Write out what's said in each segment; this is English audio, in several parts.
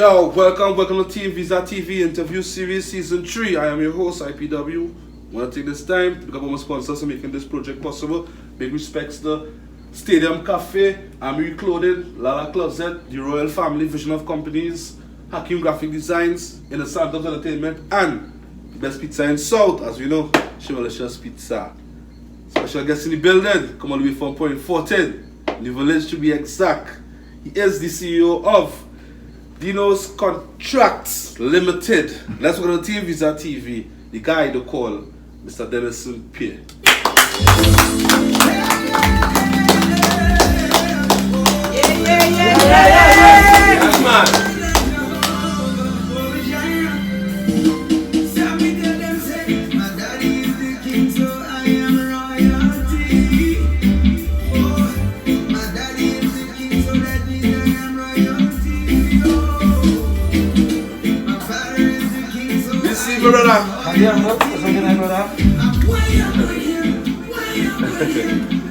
Yo, welcome to TeamViza TV interview series season 3. I am your host, IPW. I want to take this time to thank my sponsors for making this project possible. Big respects to Stadium Cafe, Amiri Clothing, Lala Closet, the Royal Family Vision of Companies, Hakim Graphic Designs, Inner Santos Entertainment, and the best pizza in South, as we know, Shimalicious Pizza. Special guest in the building, come all the way from Point 14, in the village to be exact. He is the CEO of DENNO'S Contracts Limited. Let's go to TeamViza TV. The guy they call Mr. Dennis Pierre. Yes, man. Brother.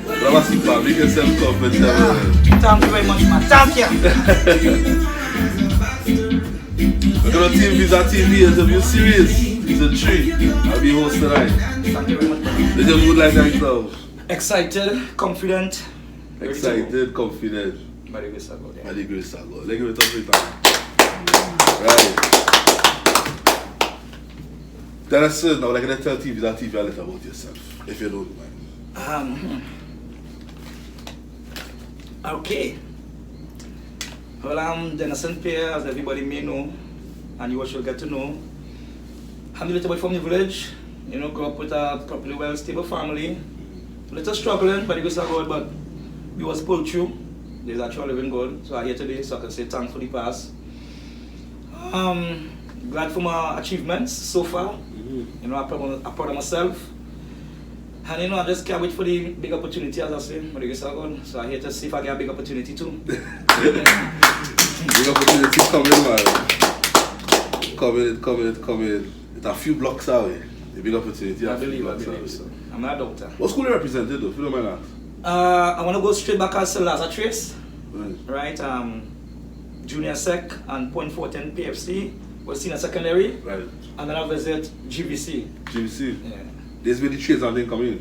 Brother, super. Make yourself comfortable. Thank you very much, man. Thank you. We're going to TeamViza TV interview series. Season 3. I'll be host tonight. Thank you very much, man. Let's just mood like that. Excited, confident. Excited, confident. By the grace of God. By the grace of God. Let's give it up for time. Right. Dennis, now I'm going to tell TeamViza TV a little about yourself, if you don't mind. Okay. Well, I'm Dennis Pierre, as everybody may know, and you all should get to know. I'm a little boy from the village, grew up with a properly well stable family. A little struggling by the grace of God, but we was pulled through. There's actually living God, so I'm here today, so I can say thanks for the past. Glad for my achievements so far. I'm proud of myself. And I just can't wait for the big opportunity, as I say, by the grace of God. So I'm here to see if I get a big opportunity too. Big opportunity coming, man. Coming. It's a few blocks away. The big opportunity. I believe so. I'm not a doctor. What school you represented though, if you don't mind asking? I want to go straight back as Lazar Trace. Right. Junior Sec and Point 14 PFC. Was senior secondary, right, and then I visit GVC. GVC? Yeah. There's where the trades and then come in?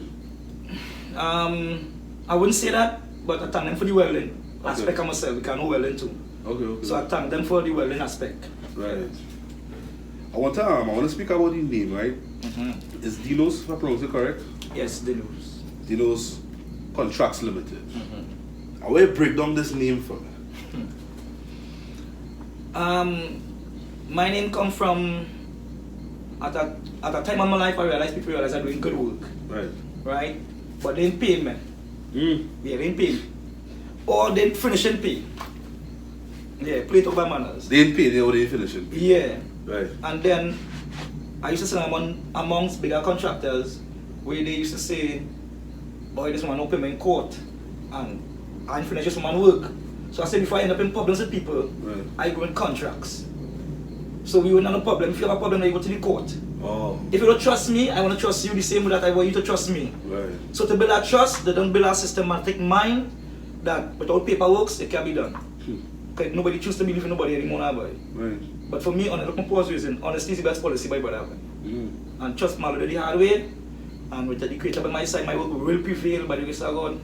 I wouldn't say that, but I thank them for the welding aspect of myself. We can know welding too. Okay. So I thank them for the welding aspect. Right. I want to speak about the name, right? Is DENNO'S, if I pronounce it correct? Yes, DENNO'S. DENNO'S Contracts Limited. I want to break down this name for me. My name comes from, at a time of my life, people realize I'm doing good work. Right? But they didn't pay me. Yeah, they didn't pay me. Or they didn't finish and pay. Yeah, play it over manners. They didn't pay, they didn't finish and pay. Yeah. Right. And then, I used to say amongst bigger contractors, where they used to say, boy, this man don't pay me in court. And I didn't finish this man work. So I said, before I end up in problems with people, I go in contracts. So we wouldn't have a problem. If you have a problem, then you go to the court. Oh. If you don't trust me, I want to trust you the same way that I want you to trust me. Right. So to build that trust, they don't build a systematic mind that without paperwork, it can be done. Because nobody chooses to believe in nobody anymore now, boy. Right. But for me, on the pause reason, honesty is the best policy, by brother. And trust my the hard way. And with the creator by my side, my work will prevail by the grace of God.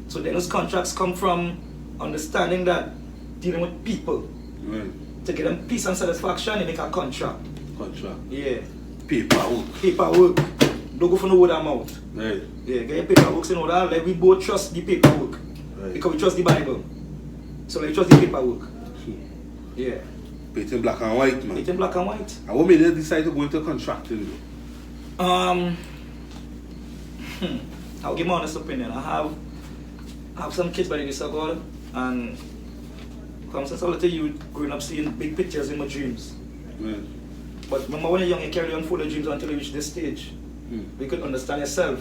So then those contracts come from understanding that dealing with people. Right. To get them peace and satisfaction, you make a contract. Contract. Yeah. Paperwork. Don't go for no word amount. Right. Yeah, get your paperwork in order. Like we both trust the paperwork. Right. Because we trust the Bible. So like trust the paperwork. Yeah. Paint in black and white, man. Paint in black and white. And what made you decide to go into contracting though? I'll give my honest opinion. I have some kids by the grace of God, and since I was a little youth, growing up seeing big pictures in my dreams. Right. But remember when you're young, you carry on full of dreams until you reach this stage. You could understand yourself.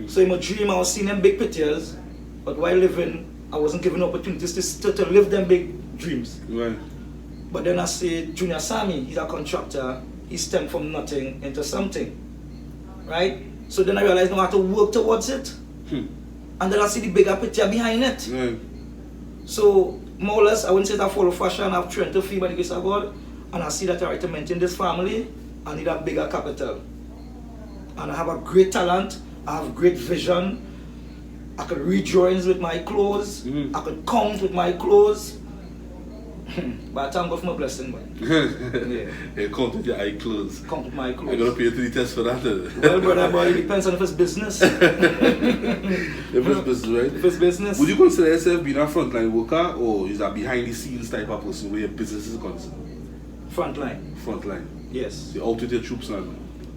So in my dream, I was seeing them big pictures, but while living, I wasn't given opportunities to live them big dreams. Right. But then I see Junior Sammy, he's a contractor, he stemmed from nothing into something. Right? So then I realized now I have to work towards it. And then I see the bigger picture behind it. Right. So more or less, I wouldn't say that I follow fashion. I've trained to feel by the grace of God, and I see that I right to maintain this family. I need a bigger capital. And I have a great talent, I have great vision. I could read drawings with my clothes, I could count with my clothes. But I thank God for my blessing, man. Yeah, count with your eye clothes. Count with my clothes. I'm going to pay you to the test for that. Well, brother, boy, it depends on if it's business. If it's business, right? If it's business. Would you consider yourself being a frontline worker, or is that behind the scenes type of person where your business is concerned? Frontline. Frontline. Yes. So you're out with your troops now?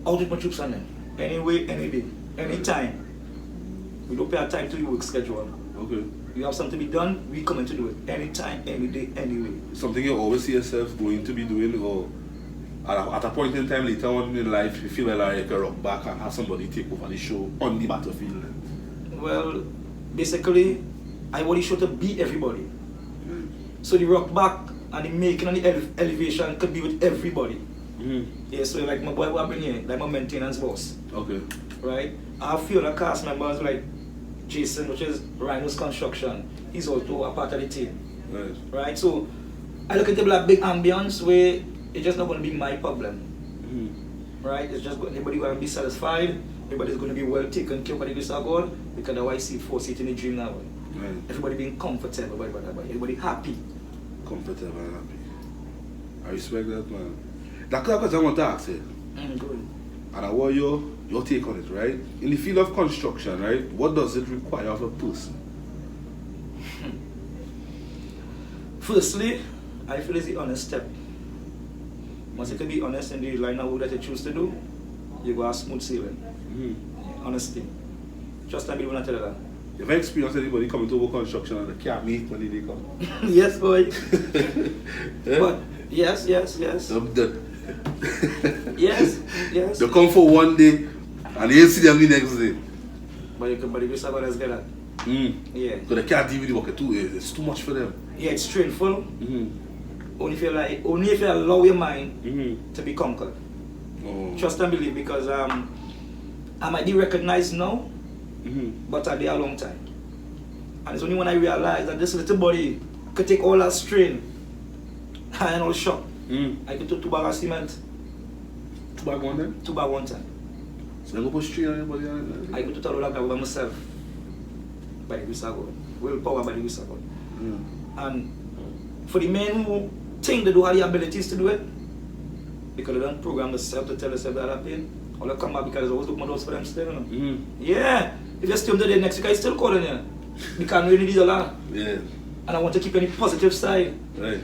Out with my troops on them. Any way, any day, any time. We don't pay our time to your work schedule. Okay. You have something to be done, we come in to do it. Anytime, any day, anyway. Something you always see yourself going to be doing, or at a point in time later on in life, you feel like you can rock back and have somebody take over the show on the battlefield? Well, basically, I want the show to beat everybody. So the rock back and the making and the elevation could be with everybody. Yeah, so like my boy who I've been here, like my maintenance boss. Okay. Right? I have few other cast members like Jason, which is Rhino's Construction. He's also a part of the team. Right? So I look into like big ambience where it's just not going to be my problem. Right? It's just everybody going to be satisfied. Everybody's going to be well taken care of by the grace of God, because that's why I see 4 seats in the dream now. Right. Everybody being comfortable, everybody happy. Comfortable and happy. I respect that, man. That's what I want to ask you. Good. And I want your take on it, right? In the field of construction, right, what does it require of a person? Firstly, I feel it's the honest step. Once you can be honest in the line of work that you choose to do, you go a smooth sailing. Honesty. Just like people not tell you that. Have you experienced anybody coming to work construction and they can't make when they come? Yes, boy. Yeah? But yes. Yes. Yes. They come for one day and they see them the next day. But you can believe yourself as get that. Yeah. So they can't deal with the work too. It's too much for them. Yeah, it's straightful. Only if you allow your mind to be conquered. Oh. Trust and believe, because I might be recognized now, but I'll be a long time. And it's only when I realize that this little body could take all that strain, I ain't all shocked. I could do 2 bags of cement. 2 bags one time? 2 bags one time. So I go put strain on everybody? I could do all that by myself. By the grace of God. Willpower by the grace of God. And for the men who think they do have the abilities to do it, because they don't program themselves to tell themselves that happening, or they come back because they always look my doors for them still, you know? Yeah. If you stay today, next week I still calling you. Because I really need a lot. Yeah. And I want to keep any positive side. Right.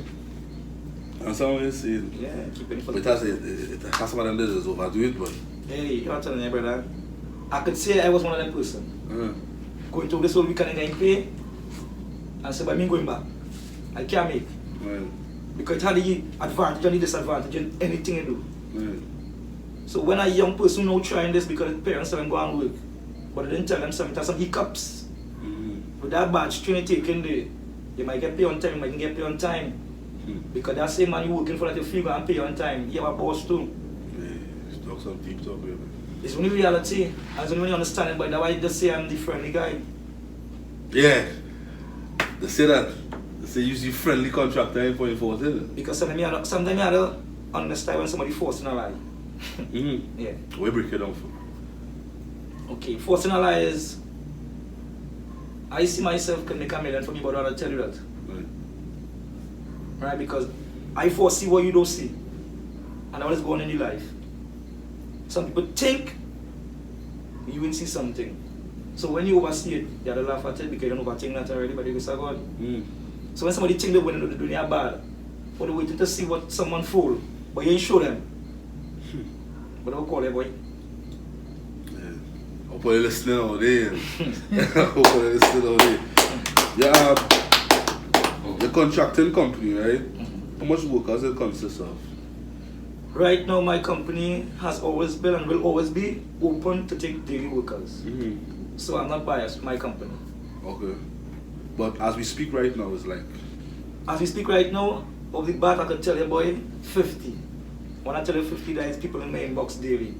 And someone is saying, yeah, keep any but positive. it has some of them that is overdo it, but hey, you're telling me, brother. I could say I was one of them person. Going to this whole weekend and getting paid, and say, by me going back, I can't make. Because it had the advantage and the disadvantage in anything you do. So when a young person now trying this because his parents tell them go and work, but they didn't tell them some hiccups. With that bad strain you taking there, you might get paid on time, you might get paid on time. Because that same man you working for that you feel and pay on time, you have a boss too. Yeah, talk some deep talk, baby. It's only reality, and it's only when you understand it, but that's why they say I'm the friendly guy. Yeah. They say that. They say use the friendly contractor in point for it. Because sometimes you have to understand when somebody forcing a lie. Yeah. We break it down for. Okay, forcing a lie is, I see myself can make $1 million for me, but I don't tell you that. Right? Because I foresee what you don't see. And what is going on in your life. Some people think you will see something. So when you oversee it, you have to laugh at it because you don't overthink that already, but you go, God. So when somebody think they're going to do the dunya bad, but they're waiting to see what someone fool, but you ain't show them. But I'll call it, boy. Yeah. I'll put it listening all day. I'll put it listening all day. Yeah, the contracting company, right? How much workers it consists of? Right now, my company has always been and will always be open to take daily workers. So I'm not biased with my company. Okay. But as we speak right now, it's like? As we speak right now, of the bat I could tell you, boy, 50. When I tell you 50, there is people in my inbox daily.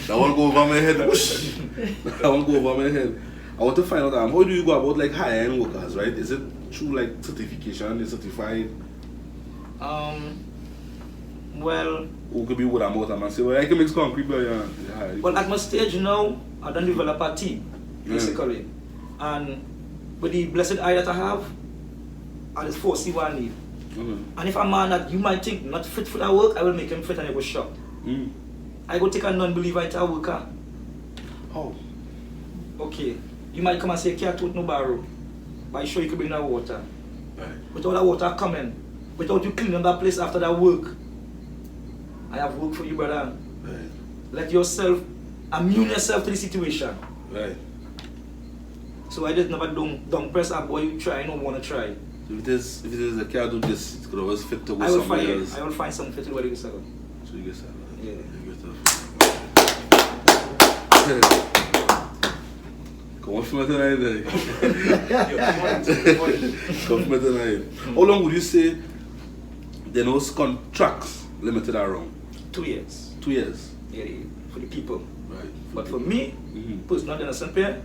That won't go over my head. That won't go over my head. I want to find out how do you go about like hiring workers, right? Is it through like certification, is certified? Well, or could be what I'm out and say, well, I can mix concrete, but yeah. Well, at my stage now, I don't develop a team, basically. And with the blessed eye that I have, I just foresee what I need. And if a man that you might think not fit for that work, I will make him fit and I go shop. I go take a non-believer into a worker. Oh. Okay. You might come and say, can't no borrow. But I sure you can bring that water. Right. Without that water coming, without you cleaning that place after that work, I have work for you, brother. Right. Let yourself immune yourself to the situation. Right. So I just never don't press a boy you try, I don't want to try. So if it is a can't do this, it could always fit to with somebody else. I will find something fit to what you sell. So you get that. Yeah. Come on from tonight. Come from tonight. How long would you say DENNO'S contracts limited around? 2 years. 2 years? Yeah, for the people. Right. But for me, personal DENNO'S pair,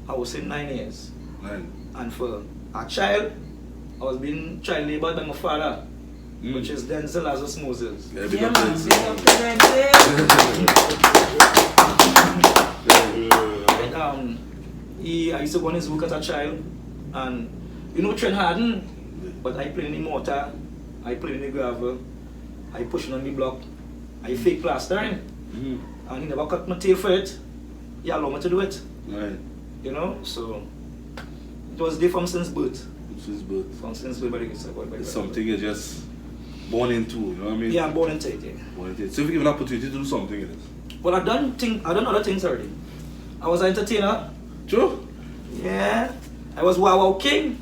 I would say 9 years. 9. And for a child, I was being child labored by my father, which is Denzel as Moses. Yeah, big up Denzel. I used to go on his work as a child, and you know Trent Harden, but I play in the mortar, I play in the gravel, I pushing on the block, I fake plastering, and he never cut my tail for it. He allowed me to do it. Right. You know, so it was there from since birth. Since birth. From since birth, it's something you're just born into, you know what I mean? Yeah, I'm born into it, yeah. Born into it. So if you give an opportunity to do something in it. Well, I done other things already. I was an entertainer. True? Yeah. I was Wow King.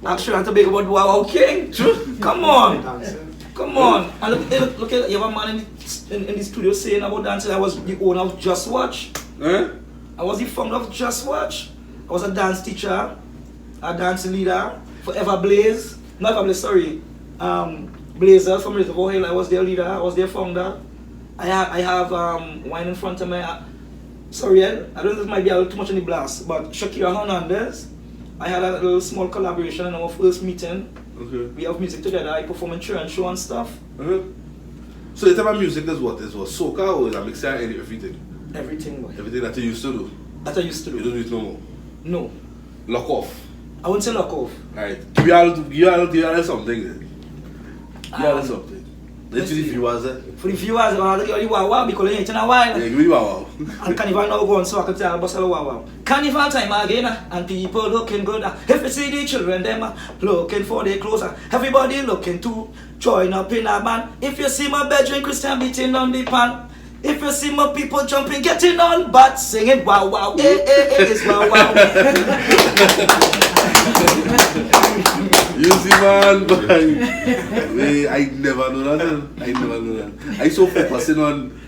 Actually, I had to big about Wow King. True? Come on. Come on. And look at you have a man in the studio saying about dancing. I was the owner of Just Watch. Eh? I was the founder of Just Watch. I was a dance teacher, a dance leader, Forever Blaze. Not Forever Blaze, sorry. Blazer from Reservoir Hill. I was their leader, I was their founder. I have wine in front of me. Sorry, I don't know if it might be a little too much in the blast, but Shakira Hernandez, I had a little small collaboration in our first meeting. Okay. We have music together, I perform in church and show and stuff. So the type of music is what? Is what? Soca or is a mixture of everything? Everything, boy. Everything that you used to do? That I used to do. You don't do it no more? No. Lock off? I wouldn't say lock off. Alright. Give you all something then. Give you all something. Let's see the viewers there. For the viewers, I want to give you wow because you ain't in a while. Yeah, give me wow. And Carnival now going so I can tell Bossa wow. Carnival time again and people looking good. If you see the children them looking for their clothes, everybody looking to join up in a band. If you see my bedroom Christian beating on the pan. If you see my people jumping, getting on but singing wow wow, it's wow wow. You see man, I never know that. I never know that. I so focusing on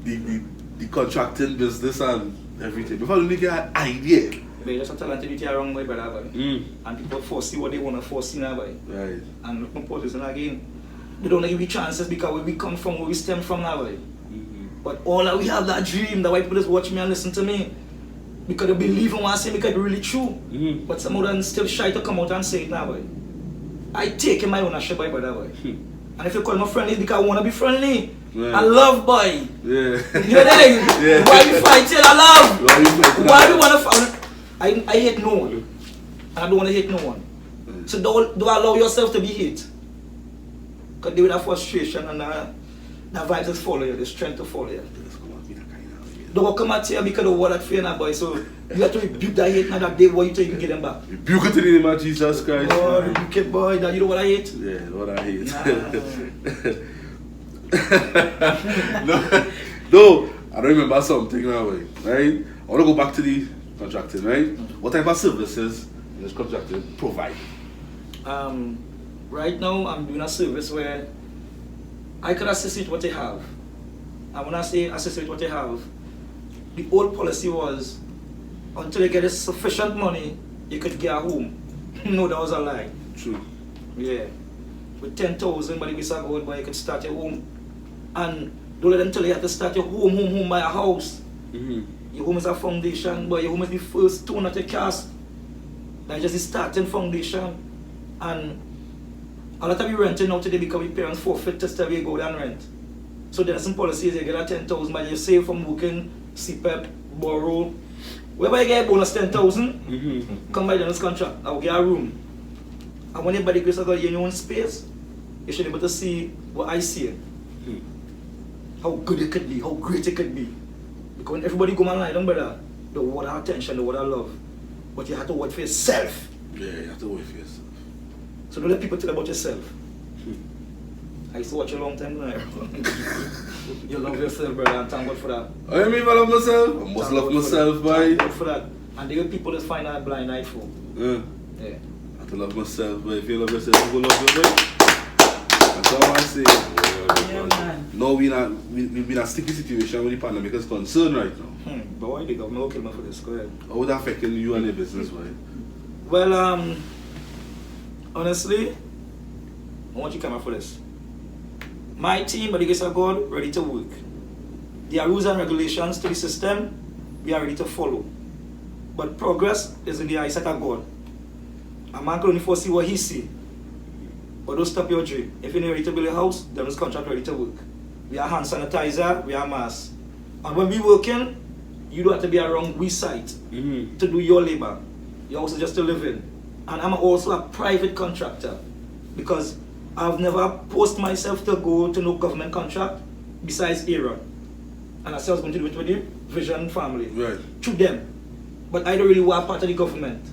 the contracting business and everything. Before I get an idea. But just a talented around my brother, and people foresee what they want to foresee now, boy. Right. And look, my position again. They don't give you chances because where we come from, where we stem from now, boy. But all that we have that dream, that white people just watch me and listen to me. Because they believe in what I say because it's really true. But some of them still shy to come out and say it now, boy. I take my ownership, boy, brother, boy. And if you call me friendly, it's because I want to be friendly. Right. I love, boy. Yeah. You know what I mean? Yeah. Why we fighting? I love. Why we want to fight? I hate no one. And I don't want to hate no one. So don't allow yourself to be hate. Because they will have frustration and the vibes just follow you, the strength to follow you. Don't come at you because of what that fear now, boy. So you have to rebuke that hate now that day where you till you can get them back. Rebuke it in the name of Jesus Christ. Oh, rebuke it, boy. That you know what I hate? Yeah, what I hate. Nah. No, I don't remember something now, right? I want to go back to the contracting, right? What type of services does contracting provide? Right now, I'm doing a service where I could assist with what they have. And when I say assist with what they have, the old policy was until you get sufficient money, you could get a home. No, that was a lie. True. Yeah. With 10,000, but if you start going, you could start your home. And don't let them tell you have to start your home by a house. Your home is a foundation, but your home is the first stone that you cast. That's just the starting foundation. And a lot of you renting now today because your parents forfeit to still go and rent. So there are some policies, you get a 10,000, but you save from working, CPEP, borrow. Wherever you get a bonus 10,000, come by the next contract, I'll get a room. And when you buy the grace of God in your own space, you should be able to see what I see. How good it could be, how great it could be. Because when everybody go online, don't brother, the word of attention, the word of love. But you have to work for yourself. Yeah, you have to work for yourself. So don't let people tell about yourself. I used to watch you a long time now. You love yourself, brother, and thank God for that. I mean, I love myself. I must love myself, boy. Thank God for that. And there are people that find that blind eye for. Yeah. Yeah. I have to love myself, but if you love yourself, you go love your boy. That's all I say. Yeah, man. No, we're in a sticky situation with the pandemic is concerned right now. But why the government will kill me for this? Go ahead. How would that affect you and your business, boy? Well, honestly, I want you to come out for this. My team, by the grace of God, ready to work. There are rules and regulations to the system, we are ready to follow. But progress is in the eyesight of God. A man can only foresee what he see. But don't stop your dream. If you're not ready to build a house, then this contract ready to work. We are hand sanitizer, we are mask. And when we working, you don't have to be around we site to do your labor. Your house is just to live in. And I'm also a private contractor because I've never posed myself to go to no government contract besides Aaron. And I said I was going to do it with the Vision family. Right. Through them. But I don't really want part of the government.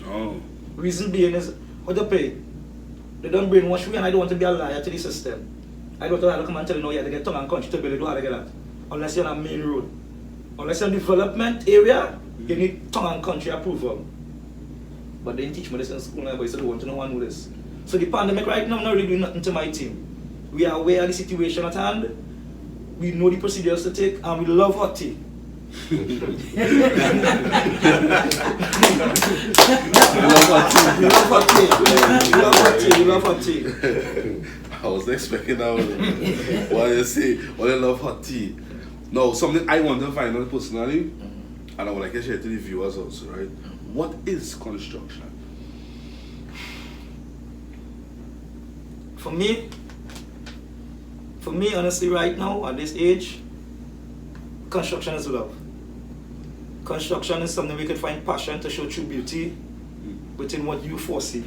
Oh. Reason being is, what they pay? They don't brainwash me and I don't want to be a liar to the system. I don't want to come and tell you, no, you have to get tongue and country to build it, do how to get that. Unless you're on a main road. Unless you're in development area, you need tongue and country approval. But they didn't teach me this in school, but they don't want to know one know this. So the pandemic right now, I'm not really doing nothing to my team. We are aware of the situation at hand. We know the procedures to take, and we love hot tea. You love hot tea. We love hot tea. We love hot tea. We love hot tea. I was expecting that one. What you say? Well, I love hot tea. No, something I want to find out personally, and I would like to share to the viewers also, right? What is construction? For me, honestly, right now, at this age, construction is love. Construction is something we can find passion to show true beauty within what you foresee.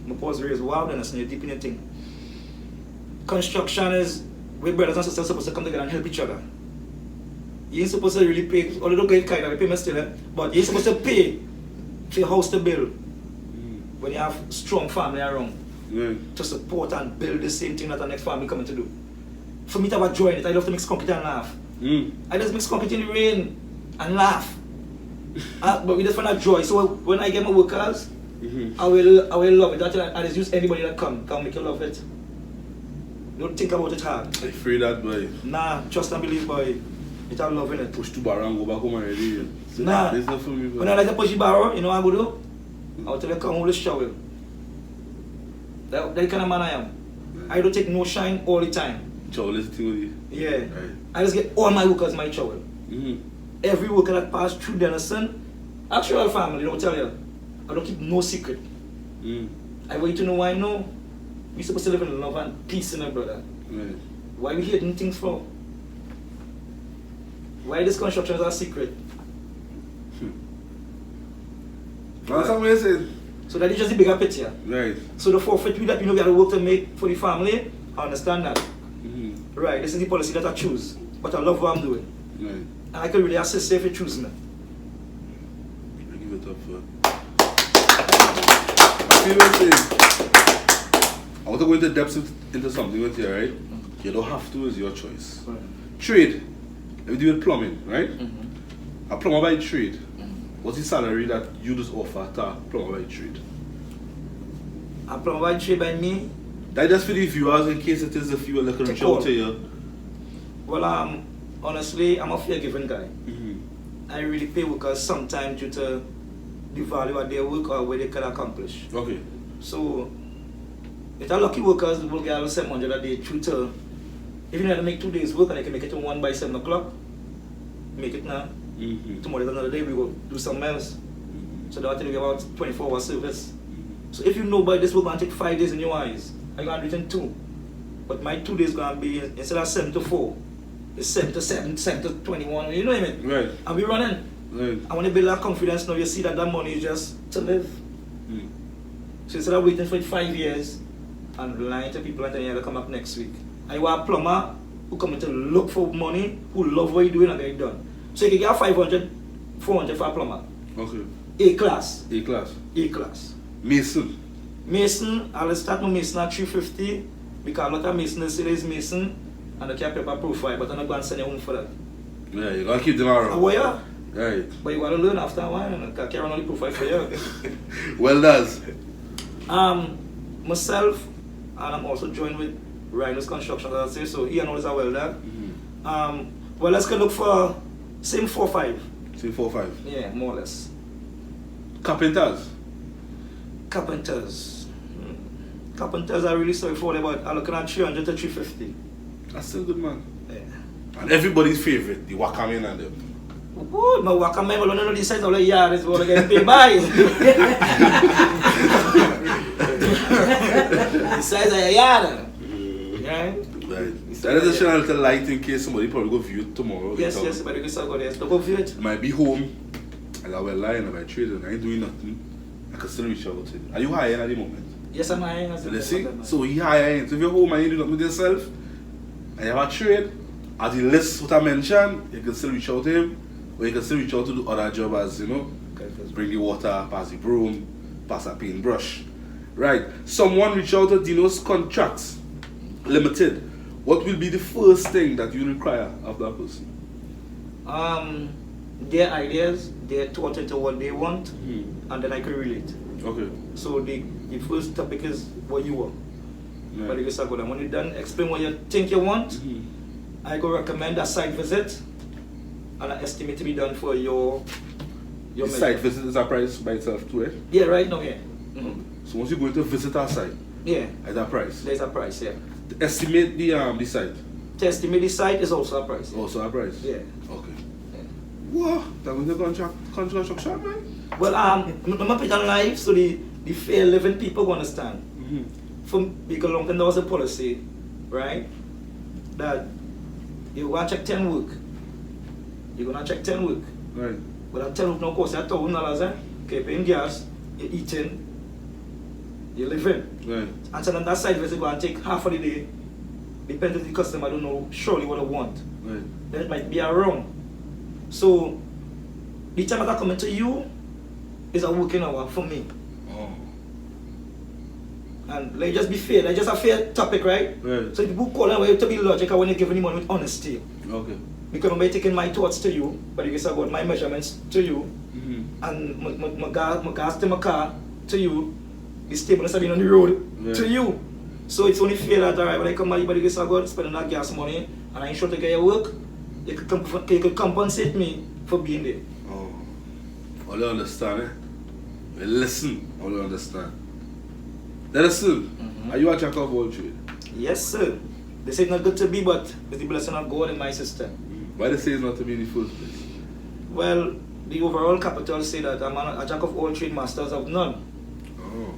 My pause raise wild and you're deep in your thing. Construction is where brothers and sisters are supposed to come together and help each other. You ain't supposed to really pay, although great kind of payment still, but you ain't supposed to pay for your house to build when you have strong family around to support and build the same thing that the next family coming to do. For me to have a joy in it, I love to mix concrete and laugh. I just mix concrete in the rain and laugh. But we just find a joy. So when I get my workers, I will love it. I just use anybody that can make you love it. Don't think about it hard. I free that boy. Nah, trust and believe, boy. It have love in it. Push to bar and go back home already. So Nah. there's not for me. Boy. When I like to push the barrel, you know what I go do? I'll tell you come hold the shovel. That kind of man I am. I don't take no shine all the time. Chow, let's think with you. Yeah. Right. I just get all my workers my shovel. Every worker that passed through Dennison, actual family, don't tell you. I don't keep no secret. I want you to know why I know. We're supposed to live in love and peace, my brother. Right. Why we hiding things for? Why this construction is a secret? That's what I'm saying. So that is just the bigger picture. Right. So the forfeit we that we know we have to work to make for the family, I understand that. Right, this is the policy that I choose. But I love what I'm doing. Right. And I can really assist you if you choose me. I give it up for. I want to go into depth into something with you, right? You don't have to, it's your choice. Right. Trade. We do with plumbing, right? A plumber by trade. What's the salary that you just offer to a plumber by trade? A plumber by trade by me. That just for the viewers in case it is if you will reach out to you. Well, honestly, I'm a fair given guy. I really pay workers sometimes due to the value of their work or what they can accomplish. Okay. So, if they're lucky workers, will get 700 a day through to, if you have to make 2 days work and they can make it to 1 by 7 o'clock, make it now. Tomorrow is another day, we go do something else. So they'll tell you about 24-hour service. So if you know by this, we're going to take 5 days in your eyes. I'm going to do it in 2. But my 2 days going to be, instead of 7 to 4, it's 7 to 7, 7 to 21, you know what I mean? Right. And we running. Right. I want to build that confidence now. You see that money is just to live. So instead of waiting for 5 years and lying to people and telling you to come up next week, I want a plumber who come to look for money, who love what you're doing and get it done. So you can get 500, 400 for a plumber. Okay. A class. A class. A class. Mason. Mason, I'll start my Mason at 350 because a lot of Mason say is Mason and they can't paper profile, but I'm not going to send you home for that. Yeah, you gotta keep them around. Oh, yeah. Right. But you want to learn after a while and I can't run on the profile for you. Well done. Myself, and I'm also joined with Rhino's Construction, as I say, so he and all is a welder. Well, let's go look for same 4-5. Same 4-5. Yeah, more or less. Carpenters. Carpenters. Carpenters are really sorry for them, but I'm looking at 300 to 350. That's still good, man. Yeah. And everybody's favorite, the Wakamen and them. Oh, my Wakamen, I don't know the size of the yard is what I get paid by. The size of your yard. Right? Right. That is a channel to light in case somebody probably go view it tomorrow. Yes, yes, but you can still go there. So go view it. I might be home, and I will lie and I might trade and I ain't doing nothing. I can still reach out to you. Are you hiring at the moment? Yes, I'm hiring. So let's see. So he hiring. So if you're home and you do nothing with yourself, and you have a trade, as the list what I mentioned, you can still reach out to him, or you can still reach out to do other job as, you know, bring the water, pass the broom, pass a paintbrush. Right. Someone reach out to DENNO'S Contracts Limited. What will be the first thing that you require of that person? Their ideas, their thought into what they want, and then I can relate. Okay. So the first topic is what you want. Right. But if you when you're done, explain what you think you want. I go recommend a site visit and an estimate to be done for your The site visit is a price by itself too, eh? Yeah, right now, yeah. So once you go to visit our site, yeah, at that price. there's a price, yeah. To estimate the site. To estimate the site is also a price. Yeah. Also a price? Yeah. Okay. Yeah. Wow, that was the construction, man. Well, I'm put on live so the fair living people will understand. Because long time there was a policy, right? That you want to check 10 work. You're going to check 10 work. Right. But that 10 work now costs $1,000, eh? Okay, paying gas, you're eating, you're living. Right. And so on that side, we're going to take half of the day. Depends if the customer don't know surely what they want. Right. Then it might be a wrong. So, the time I come into you is a working hour for me. Oh. And like just be fair, like just a fair topic, right? Right. So people call and to be logical when you're giving the money with honesty. Okay. Because I'm taking my thoughts to you, but you can say about my measurements to you, and my gas to my car to you, the stableness of being on the road to you. So it's only fair that alright, when I come out, you can say God spending that gas money, and I ain't sure to get your work, you could compensate me for being there. Oh. All you understand, eh? Well, listen, all you understand. Listen, are you a jack of all trade? Yes, sir. They say it's not good to be, but it's the blessing of God in my system. Why they say it's not to be in the first place? Well, the overall capital say that I'm a jack of all trade, masters of none. Oh.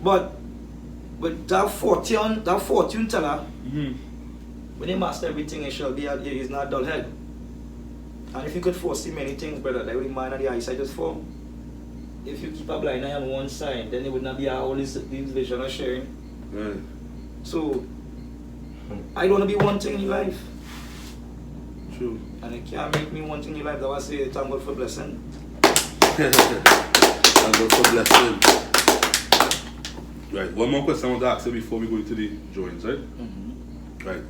But with that fortune teller, when you master everything, it shall be he is not dull head. And if you could foresee many things, brother, like with the mind and the eyesight is for. If you keep a blind eye on one side, then it would not be all this vision of sharing. Right. So I don't want to be one thing in life. True. And it can't make me one thing in life. That was say thank God for blessing. Thank God for blessing. Right. One more question I want to ask you before we go into the drawings, right? Right.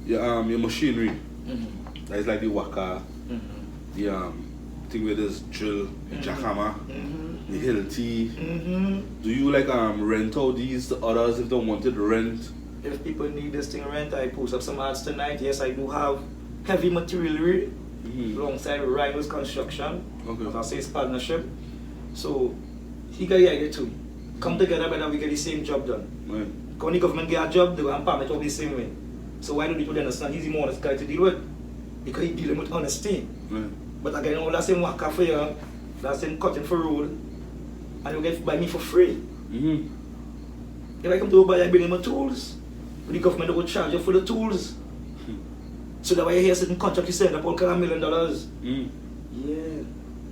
Your machinery. That is like the waka, the thing where there's drill, the jackhammer, the LTD. Do you like rent out these to others if they wanted rent? If people need this thing rent, I post up some ads tonight. Yes, I do have heavy material alongside Rhino's Construction. Okay. As I say, it's partnership. So he got the idea too. Come together, better we get the same job done. Right. When the government get a job, they will permit all the same way. So why don't you understand? He's the more honest guy to deal with. because he dealing with honesty. Right. But again, all that same worker for you, that same cutting for road, and you get by me for free. If I come to buy, I bring him my tools. But the government will charge you for the tools. So that way you hear certain contract you send up all kind of $1 million. Yeah.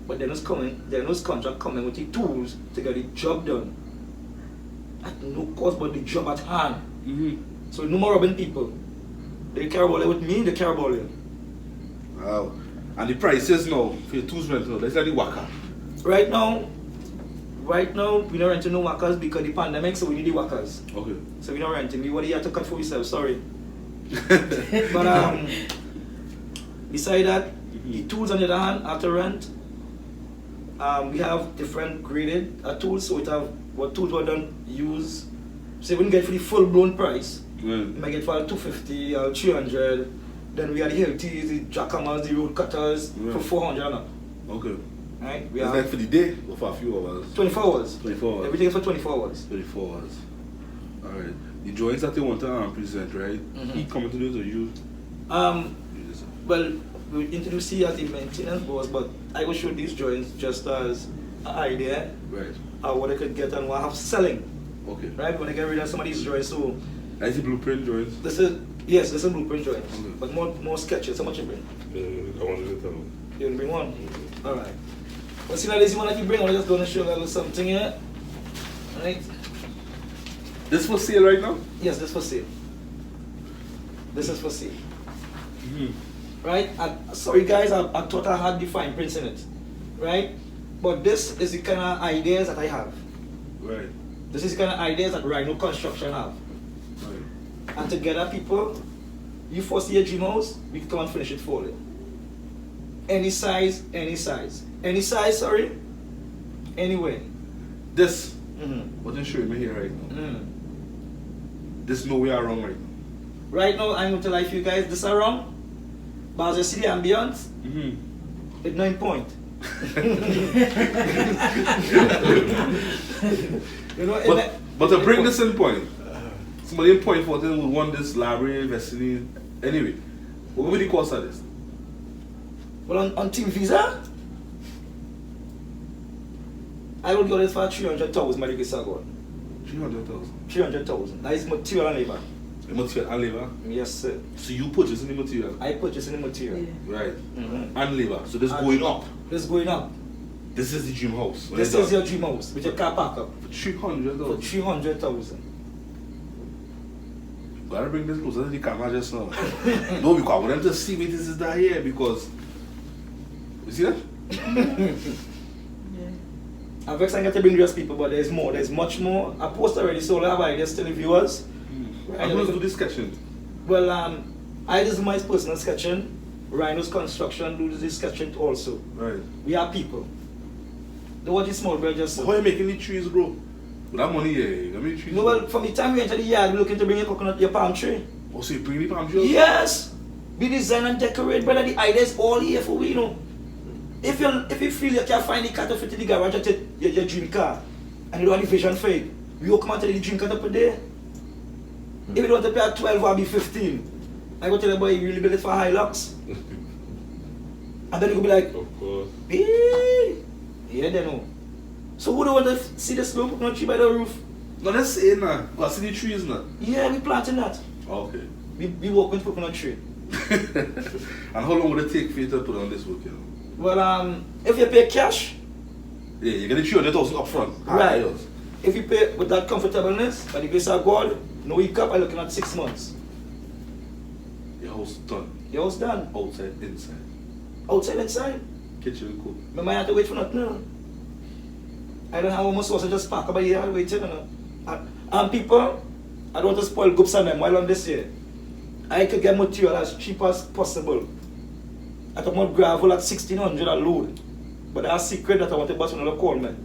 But then there's contract coming with the tools to get the job done. At no cost but the job at hand. So no more robbing people. They care about it with me, they care about it. Wow. And the prices now for your tools rental, that's like the worker. Right now, we don't renting no workers because the pandemic, so we need the workers. Okay. So we don't renting. We what you have to cut for yourself, sorry. But beside that, the tools on the other hand are to rent. We have different graded tools, so we have what tools we don't use. So we can get for the full blown price. We might get for $250 or $300. Then we have the LTDs, the jackhammers, the road cutters for $400. Okay. Right? Is that for the day or for a few hours? 24 hours. 24 hours. Everything is for 24 hours. 24 hours. Alright. The drawings that they want to present, right? He coming to do it or you? Well, we introduce you as the maintenance boss, but I will show these drawings just as an idea. Right. What I could get and what I have selling. Okay. Right? When I get rid of some of these drawings, so Is the blueprint drawings? this is blueprint drawings. Okay. But more sketches. How much you bring? I wanted to tell him. You want to bring one? Alright. Well, see now this one that you bring, I'm just going to show you a little something here. Alright? This for sale right now? Yes, this for sale. This is for sale. Right? Sorry guys, I thought I had the fine prints in it. Right? But this is the kind of ideas that I have. Right. This is the kind of ideas that Rhino Construction have. Right. And together people, you foresee your dream house, we can come and finish it for you. Any size, any size. Any size, sorry? Anyway. This, what they're showing me here right now. This no way wrong right now. Right now, I'm going to lie for you guys, this is wrong. But as you see the ambience, it's 9 point. You know, but to bring this in point, somebody in point 14 will want this library investing in. Anyway, what will be the cost of this? Well, on TeamViza, I will go this for 300,000 by the grace of God. 300,000. 300,000. That is material and labor. The material and labor? Yes, sir. So you purchasing the material? I purchasing the material. Yeah. Right. And labor. So this going up. This going up. This is the dream house. This is your dream house with your car park up. For 300,000. For 300,000. Gotta bring this closer to the camera just now. No, because I want them to see me this is that here because you see that? I'm vexed I get to bring those people, but there's more. There's much more. I post already, so I have ideas to the viewers. I'm going to do this sketching. Well, I do my personal sketching. Rhino's Construction do this sketching also. Right. We are people. The what is small bread just. How are you making the trees grow? With that money here, you make trees No, well, from the time we enter the yard, we're looking to bring your coconut, your palm tree. Oh, so you bring the palm trees? Yes! Be design and decorate, brother. The idea is all here for we, you know. If you feel you can't find the car to fit in the garage at your dream car, and you don't have the vision for it, we will come and tell you the dream car to put there. If you don't want to pay at 12 or be 15, I go tell the boy you really build it for Hilux. And then you go be like, Of course. hey, yeah, they know. So who do want to see the slow coconut tree by the roof? No, let's say now. I see the trees now. Yeah, we planting that. Okay. We work with coconut tree. And how long would it take for you to put on this work, you know? Well, if you pay cash, Yeah, you get the 300,000 up front. right. If you pay with that comfortableness, by the grace of God, no hiccup, I'm looking at 6 months. Your house done. Your house done. Outside, inside. Outside, inside. Kitchen, cook. I might have to wait for nothing. No. I don't have almost also just park over here and wait. You know. And people, I don't want to spoil goods on them while on this here. I could get material as cheap as possible. I talk about gravel at 1,600 a load. But that's a secret that I want to bust another call, man.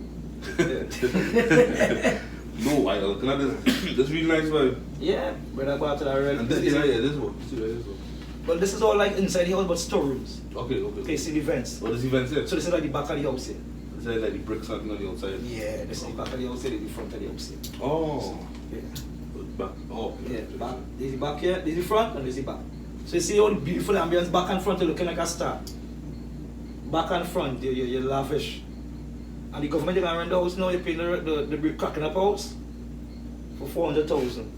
Yeah. No, I look at this. This really nice vibe. Yeah, but I go out to that real. And this, yeah, this one. See this one. But this is all like inside the house, but storerooms. Okay. Okay, see the vents. What is events here? So this is like the back of the house here. Is that like the bricks on the outside? Yeah, this is the back of the house here, the front of the house here. Oh. Yeah. Back. Oh. Yeah, back. There's the back here, there's the front, and there's the back. So you see all the beautiful ambience back and front, you're looking like a star. Back and front, you're lavish. And the government is going to rent the house now, you're paying the brick cracking up house for 400,000.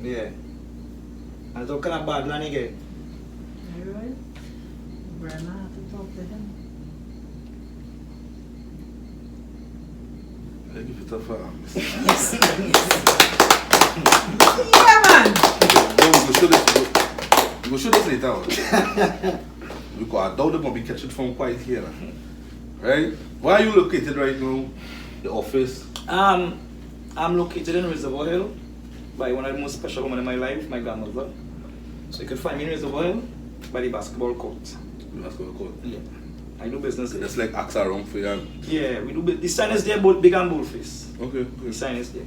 Yeah. And it's all kind of bad land again. Alright. Grandma have to talk to him. I give it a farm. Yeah, man! We go show this later on. Because I doubt they're going to be catching from quite here. Right? Where are you located right now? The office? I'm located in Reservoir Hill by one of the most special women in my life, my grandmother. So you can find me in Reservoir Hill by the basketball court. The basketball court? Yeah. I do business there. That's like axe around for you. Yeah, we do. The sign is there, both big and bold face. Okay. The sign is there.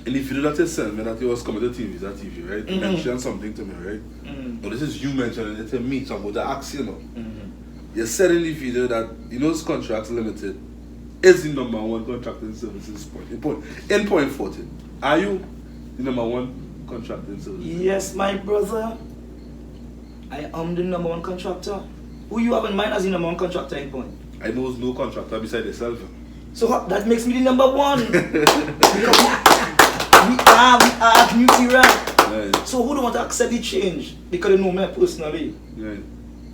And if you do that yourself, that you was coming to TeamViza TV, right? You mentioned something to me, right? But this is you mentioning it to me, so I'm going to ask you now. You said in the video that DENNO'S Contracts Limited is the #1 contracting services in point 14. Are you the #1 contracting services? Yes, my brother. I am the #1 contractor. Who you have in mind as the #1 contractor in point? I know there's no contractor beside yourself. So that makes me the #1. Because we are at new era. Right. So who don't want to accept the change? Because they know me personally. Right.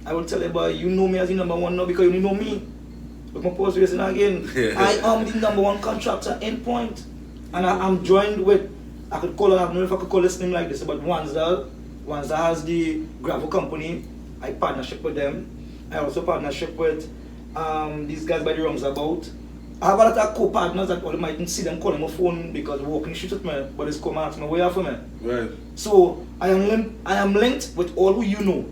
I will tell you, boy, you know me as the #1 now because you only know me. But my post racing again. I am the #1 contractor in point. And I'm joined with, I could call it, I don't know if I could call this name like this, but Wanzal has the gravel company. I partnership with them. I also partnership with these guys by the roundabout. I have a lot of co-partners that you mightn't see them calling my phone because they're walking shit with me, but it's come out my way for me. Right. So I am linked with all who you know.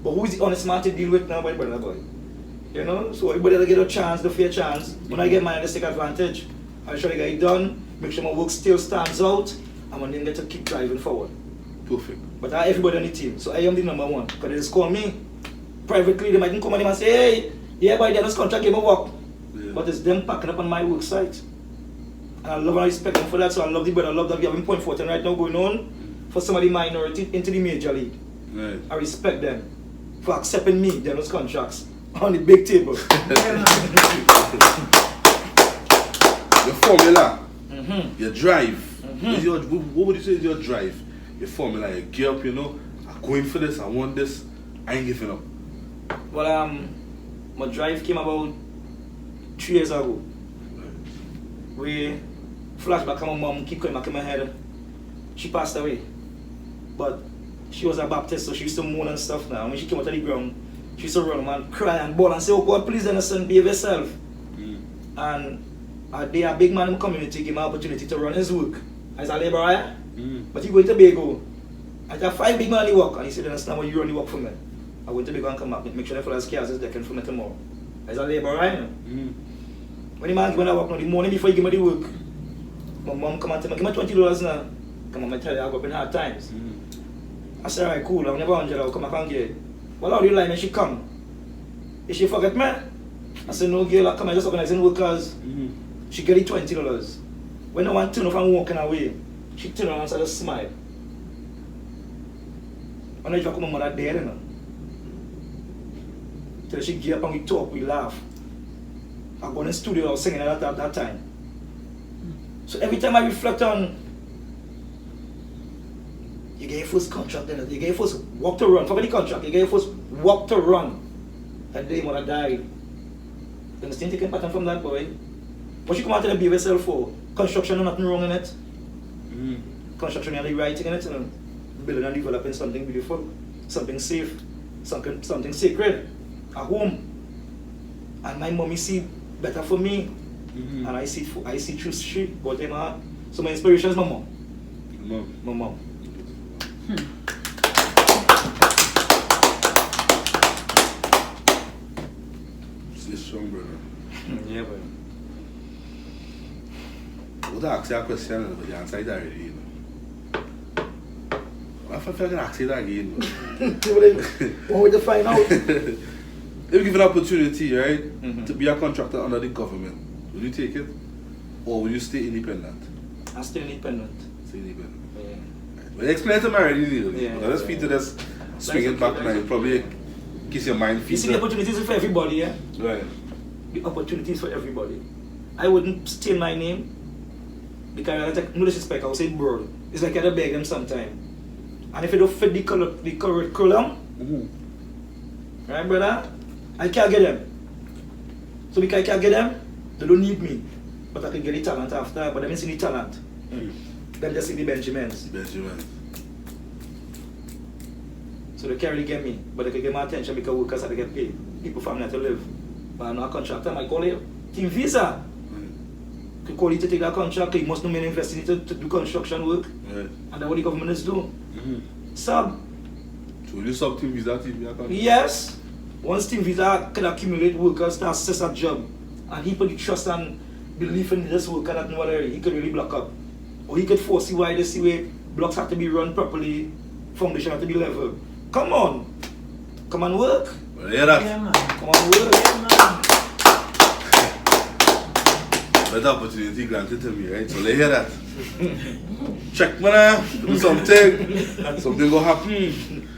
But who is the honest man to deal with now, my brother boy? You know? So everybody that get a chance, the fair chance. When I get mine, let's take advantage. I'll try to get it done, make sure my work still stands out, and then get to keep driving forward. Perfect. But I everybody on the team, so I am the #1. Because they just call me privately, they might come and say, hey, yeah, by DENNO'S contract, give me work. Yeah. But it's them packing up on my work site. And I love and respect them for that, so I love the brother, I love that we have in point 14 right now going on for some of the minority into the major league. Right. I respect them for accepting me, DENNO'S contracts, on the big table. Your formula, your drive. What would you say is your drive? Your formula, you gear up, I'm going for this, I want this, I ain't giving up. Well, my drive came about 3 years ago. We flashback, my mom keep coming back in my head. She passed away, but she was a Baptist, so she used to moan and stuff now. When she came out of the ground, she used to run and cry and bawl and say, oh God, please understand, behave yourself. And they a big man in the community gave me an opportunity to run his work as a laborer. But he went to Bago. I got 5 big men in the work, and he said, understand what you run the work for me. I went to Bago and come back, make sure the fellas cars is decking for me tomorrow. As a laborer, When the man give me the work now, the morning before he give me the work, my mom come and tell me, give me $20 now. Come on, I tell you, I go up in hard times. I said, alright, cool, I'll never 100, I'll come back and get it. Well, how do you like me? She come. If she forget me, I said, no girl, I come and just organizing workers. She get it $20. When I want to turn off and walking away, she turn around and started to smile. When I just come my mother there, Till she get up and we talk, we laugh. I go in the studio, I was singing at that time. So every time I reflect on, you get your first contract, then you get your first walk to run. Forget the contract, you get your first walk to run. That day when I died. You understand taking pattern from that boy? What you come out to behave yourself for? Construction, no nothing wrong in it. Construction, you have the right thing in it. Building and developing something beautiful, something safe, something sacred, a home. And my mommy see better for me, and I see through she got in her heart. So my inspiration is my mom. My mom. Stay strong, brother. Yeah, boy. I would ask you a question, but you answered it already. I feel like I can ask you that again. What would you find out? If you give an opportunity, right, to be a contractor under the government, will you take it? Or will you stay independent? I'm still independent. Stay independent. Yeah. Right. Well, explain to me already, Neil. Yeah, Let's feed to this. Swing it back now. Probably kiss your mind. You see the opportunities for everybody, yeah? Right. The opportunities for everybody. I wouldn't steal my name because I take no disrespect. I would say bro. It's like I beg them sometime. And if you don't fit the curriculum, right, brother, I can't get them. So because I can't get them, they don't need me. But I can get the talent after. But I don't see the talent. Then just see the Benjamins. So they can't really get me, but they can get my attention because workers have to get paid. People from there to live. But I'm not a contractor, I call it TeamViza. You call you to take that contract, you must know men invest in it to do construction work. Right. And that's what the government is doing. Sub. So will you sub TeamViza TV account? Yes. Once TeamViza can accumulate workers to assess a job, and he put the trust and belief in this worker that nobody, he could really block up. Or he could foresee why they see where blocks have to be run properly, foundation have to be level. Come on. Come on work. Well, hear that? Yeah, man. Come on work. Yeah, man. That opportunity granted to me, right? So let hear that. Check man, do something. Something will happen.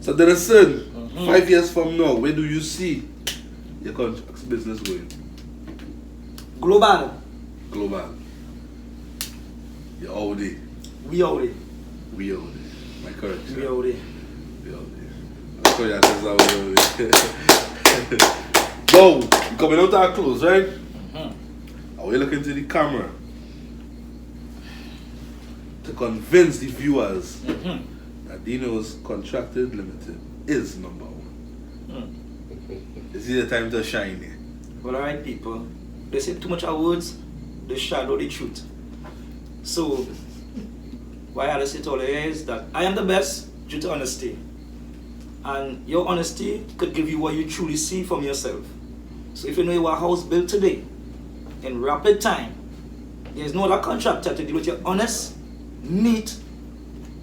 So then listen, 5 years from now, where do you see your contracts business going? Global. Global. You're all day. We out there. We all day. My correct. We out there. We all day. I'm sure you that's how we Now, we're coming out our close, right? Are we looking to the camera to convince the viewers that DENNO'S Contracted Limited is number one? This is the time to shine here. Well, alright, people. They say too much of words, they shadow the truth. So, why I say to all is that I am the best due to honesty. And your honesty could give you what you truly see from yourself. So if you know your house built today, in rapid time, there is no other contractor to deal with you honest, neat,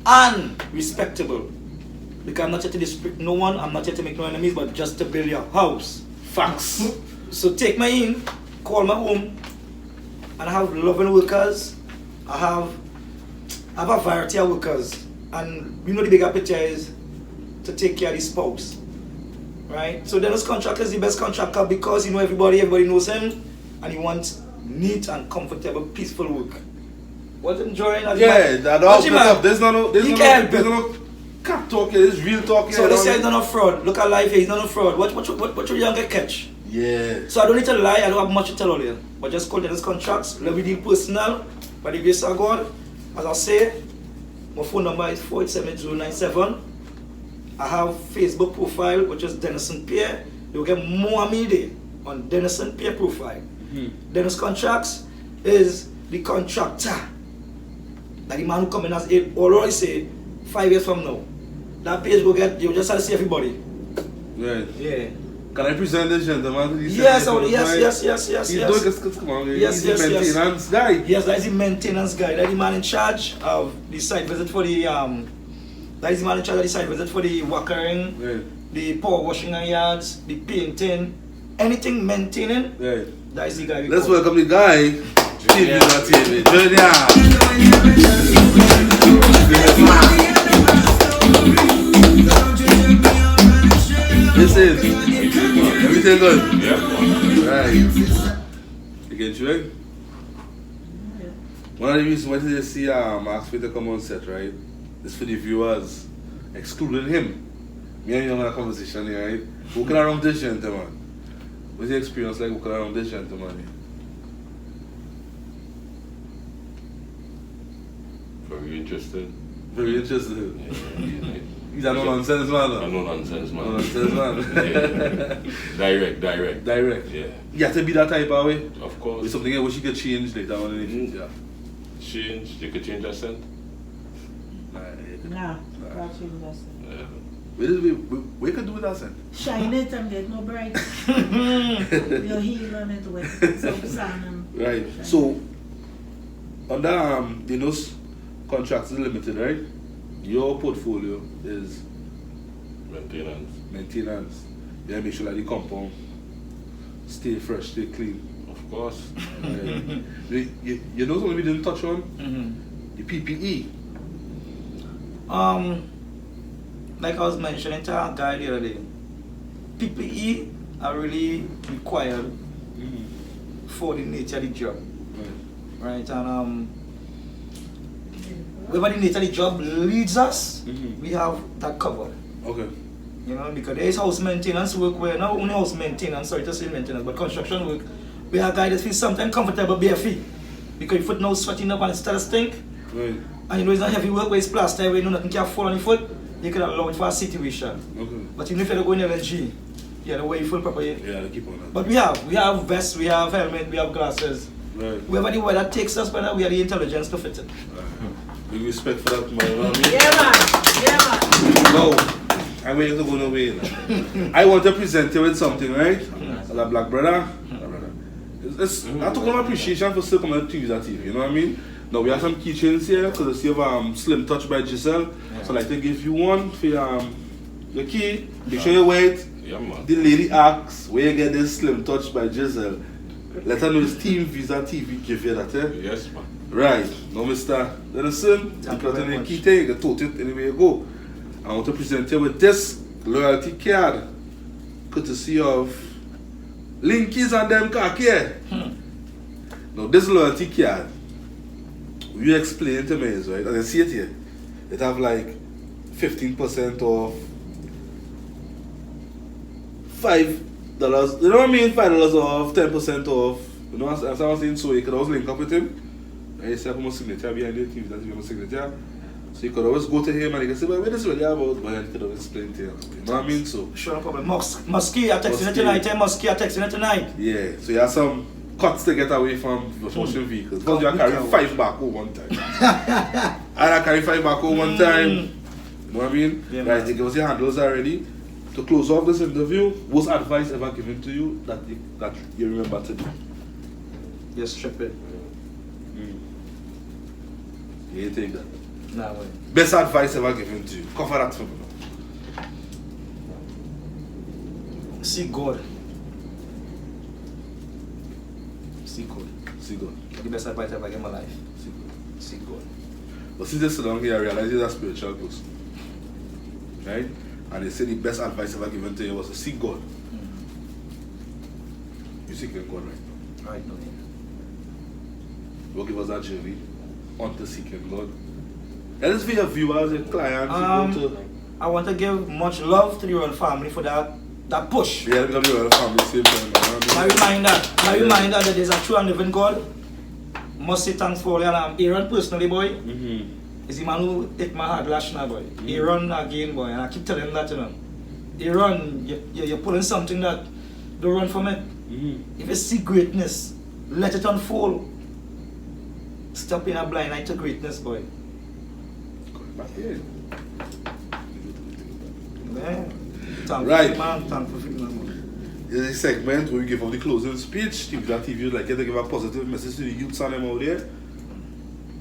and respectable. Because I'm not here to disrespect no one, I'm not here to make no enemies, but just to build your house. Facts. So take me in, call my home, and I have loving workers. I have a variety of workers. And you know the bigger picture is to take care of the spouse. Right? So DENNO'S contractor is the best contractor because you know everybody knows him. And he wants neat and comfortable, peaceful work. What enjoying? Yeah, that all stuff. There's no cap talk here, there's real talk here. So they say he's not a fraud. Look at life here, he's not a fraud. What you young get catch? Yeah. So I don't need to lie, I don't have much to tell all you. But just call DENNO'S contracts, let me deal personal. By the grace of God, as I say, my phone number is 487-097. I have Facebook profile, which is DENNO'S Pierre. You'll get more media on DENNO'S Pierre profile. DENNO'S contracts is the contractor. Like the man who come in as it already say 5 years from now. That page will get you just have to see everybody. Right. Yeah. Can I present this gentleman? Yes. Come on. He's the maintenance guy. Yes, that is the maintenance guy. That is the man in charge of the site visit for the that is the man in charge of the site visit for the walkering, the power washing and yards, the painting, anything maintaining. Right. That is the guy. Let's welcome the guy. TeamViza TV. Junior. This is everything good. Yeah. Right. You get you? One of the reasons why they see ask for you to come on set, right? Is for the viewers, excluding him. Me and you have a conversation here, right? Walking around this gentleman. What's your experience like walking around this gentleman? Very interested. Very interested. Yeah. He's a no-nonsense man. A no-nonsense man. No-nonsense man. Yeah. Direct. Yeah. You have to be that type of way. Of course. With something else you could change later on in the future. Change. You could change accent. Nah, can't change that. Yeah. We could do with that scent. Shine it and get no bright. Your heel on it with some sun and Right. shine So under DENNO'S Contracts Limited, right? Your portfolio is maintenance. Yeah, make sure that the compound stay fresh, stay clean. Of course. You know something we didn't touch on? The PPE. Like I was mentioning to our guy the other day, PPE are really required for the nature of the job. Right? And wherever the nature of the job leads us, we have that covered. Okay. You know, because there is house maintenance work where not only house maintenance, sorry to say maintenance, but construction work, we have guys that feel sometimes comfortable bare feet. Because your foot now sweating up and it starts to stink. Right. And you know it's not heavy work where it's plaster, where you know nothing can fall on your foot, you can allow it for a situation. Okay. But even if you go in LTD, yeah, the way you feel properly. Yeah, keep on that. But we have vests, we have helmet, we have glasses. Right. Wherever the weather takes us, brother, we have the intelligence to fit it. Big respect for that, man. You know what I mean? Yeah, man. No, I'm waiting to go nowhere. I want to present you with something, right? As a black brother. I took my appreciation for still coming to TeamViza TV, you know what I mean? Now we have some keychains here, courtesy of Slim Touch by Giselle. Yeah. So I'd like to give you one for your key. Make sure you wait. Yeah, man. The lady asks where you get this Slim Touch by Giselle. Let her know it's TeamViza TV give you that, eh? Yes, man. Right. Now, Mr. Denison, you put in the key thing, you can tote it anywhere you go. I want to present you with this loyalty card, courtesy of Linkies and them cock here. Now, this loyalty card, you explain to me, is right? And I see it here. It have like 15% off, $5. You know what I mean? $5 off, 10% off. You know what I'm saying? So you could always link up with him. I say I put my signature behind it, that's my signature. So you could always go to him and you can say, well, what is really about? But you could always explain to him. You know what I mean? So Sure, no problem. Muskie, I'm texting it tonight, eh? Muskie, I'm texting it tonight. yeah, so you have some cuts to get away from your motion vehicles. Because you carry 5 back home one time. And I carry 5 back home one time. You know what I mean? Yeah, right, man. you give us your handles already. To close off this interview, what's advice ever given to you that you remember today? Yes, strip it. You take that. Nah, wait. Best advice ever given to you. Cover that for me now. See God. See God. See God. The best advice I ever get in my life. See God. See God. But since this long here, I realize you're a spiritual person. Right? And they say the best advice ever given to you was to seek God. You seeking God right now. Right now. Will give us that journey on to seeking God. And this for your viewers and clients. I want to give much love to the royal family for that push. Yeah, because the royal family same time. My reminder that there's a true and living God. Must say thanks for all. And Aaron personally, boy, is the man who hit my heart last night, boy. Aaron again, boy, and I keep telling him that, you know. Aaron, you're pulling something that don't run from it. If you see greatness, let it unfold. Stop being a blind eye to greatness, boy. Back here. Man. Right. Thankful for you, man. This is a segment where we give out the closing speech. TeamViza TV would like you to give a positive message to the youths and them out there.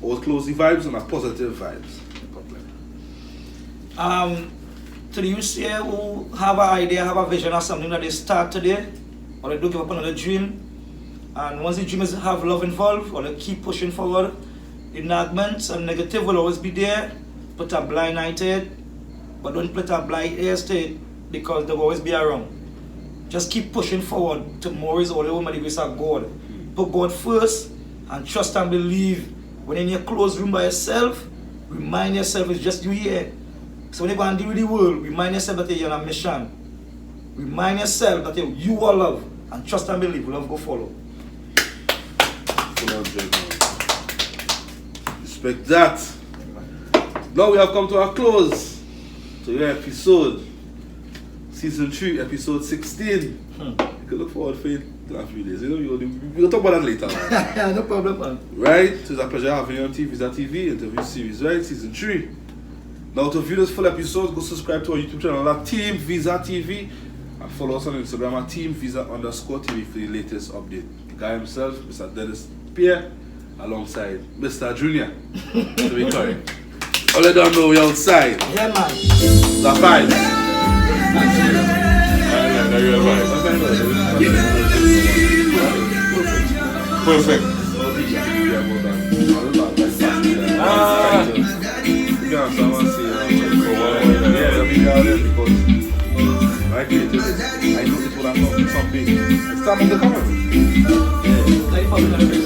Or close the vibes and a positive vibes. To the youths here who have an idea, have a vision or something that they start today, or they don't give up another dream, and once the dream is have love involved, or they keep pushing forward, the nagments and negative will always be there. Put a blind eye to it, but don't put a blind ears to it because they'll always be around. Just keep pushing forward. Tomorrow is all the by the grace of God. Put God first and trust and believe. When you're in your closed room by yourself, remind yourself it's just you here. So when you go and deal with the world, remind yourself that you're on a mission. Remind yourself that you are love and trust and believe. Love go follow. Respect that. Now we have come to our close to your episode. Season 3, episode 16. You can look forward for it in a few days. You know, we'll talk about that later. No problem, man. Right? So it's a pleasure having you on TeamViza TV interview series, right? Season 3. Now to view this full episode, go subscribe to our YouTube channel at TeamViza TV and follow us on Instagram at TeamViza_TV for the latest update. The guy himself, Mr. Dennis Pierre, alongside Mr. Junior. To be correct. All I don't know, we're outside. Yeah, man. The five. Perfect. Yeah, someone see created this. I know this would have something. It's time on the camera. Like,